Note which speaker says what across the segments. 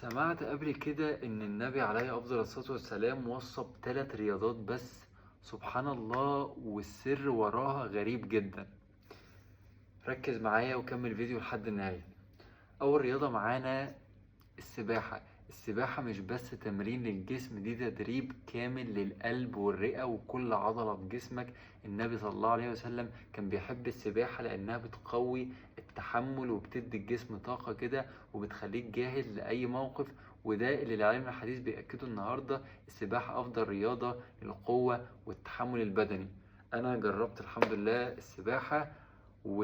Speaker 1: سمعت قبل كده إن النبي عليه أفضل الصلاة والسلام وصى بثلاث رياضات بس. سبحان الله، والسر وراها غريب جدا. ركز معايا وكمل الفيديو لحد النهاية. أول رياضة معانا السباحة. السباحة مش بس تمرين للجسم، دي تدريب كامل للقلب والرئة وكل عضلة في جسمك. النبي صلى الله عليه وسلم كان بيحب السباحة لأنها بتقوي التحمل وبتدي الجسم طاقة كده وبتخليك جاهز لأي موقف. وده اللي العلم الحديث بيأكده النهاردة. السباحة أفضل رياضة للقوة والتحمل البدني. أنا جربت الحمد لله السباحة و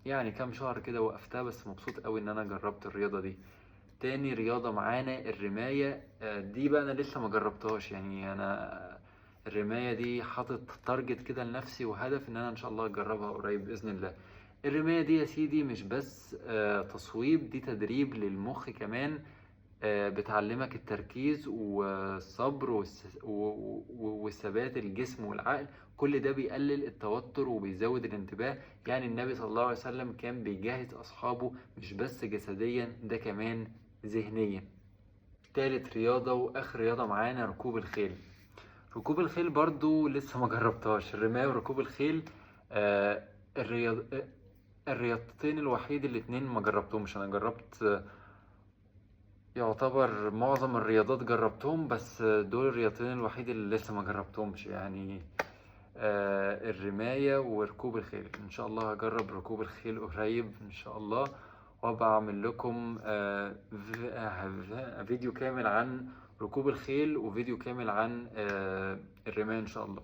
Speaker 1: يعني كام شهر كده وقفتها، بس مبسوط قوي ان انا جربت الرياضة دي. تاني رياضة معانا الرماية. دي بقى انا لسه ما جربتهاش، يعني انا الرماية دي حاطط تارجت كده لنفسي وهدف ان انا ان شاء الله اجربها قريب باذن الله. الرماية دي يا سيدي مش بس تصويب، دي تدريب للمخ كمان. بتعلمك التركيز والصبر والثبات الجسم والعقل. كل ده بيقلل التوتر وبيزود الانتباه. يعني النبي صلى الله عليه وسلم كان بيجهز أصحابه مش بس جسديا، ده كمان ذهنيا. تالت رياضة وآخر رياضة معانا ركوب الخيل. ركوب الخيل برضو لسه ما جربتهاش. الرماية وركوب الخيل آه، الرياض الرياضتين الوحيد الاتنين ما جربتهمش. انا جربت يعتبر معظم الرياضات جربتهم، بس دول الرياضتين الوحيد اللي لسه ما جربتهمش يعني. الرماية وركوب الخيل. ان شاء الله هجرب ركوب الخيل قريب ان شاء الله، وابقى اعمل لكم فيديو كامل عن ركوب الخيل وفيديو كامل عن الرماية ان شاء الله.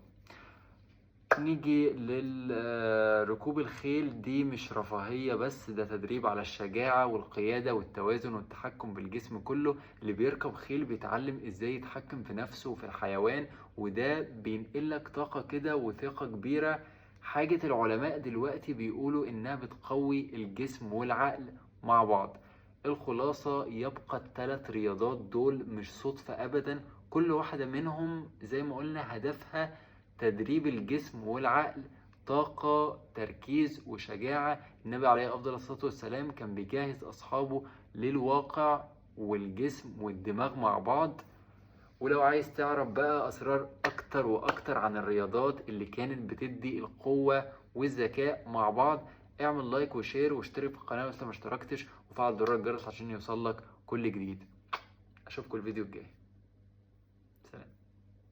Speaker 1: نيجي لركوب الخيل. دي مش رفاهية بس، ده تدريب على الشجاعة والقيادة والتوازن والتحكم بالجسم كله. اللي بيركب خيل بيتعلم ازاي يتحكم في نفسه وفي الحيوان، وده بينقلك طاقة كده وثقة كبيرة. حاجة العلماء دلوقتي بيقولوا انها بتقوي الجسم والعقل مع بعض. الخلاصة يبقى الثلاث رياضات دول مش صدفة ابدا. كل واحدة منهم زي ما قلنا هدفها تدريب الجسم والعقل، طاقة، تركيز وشجاعة. النبي عليه أفضل الصلاة والسلام كان بيجهز أصحابه للواقع والجسم والدماغ مع بعض. ولو عايز تعرف بقى أسرار أكتر وأكتر عن الرياضات اللي كانت بتدي القوة والذكاء مع بعض، اعمل لايك وشير واشترك في القناة لو لسه ما اشتركتش، وفعل زر الجرس عشان يوصلك كل جديد. أشوفكم الفيديو الجاي.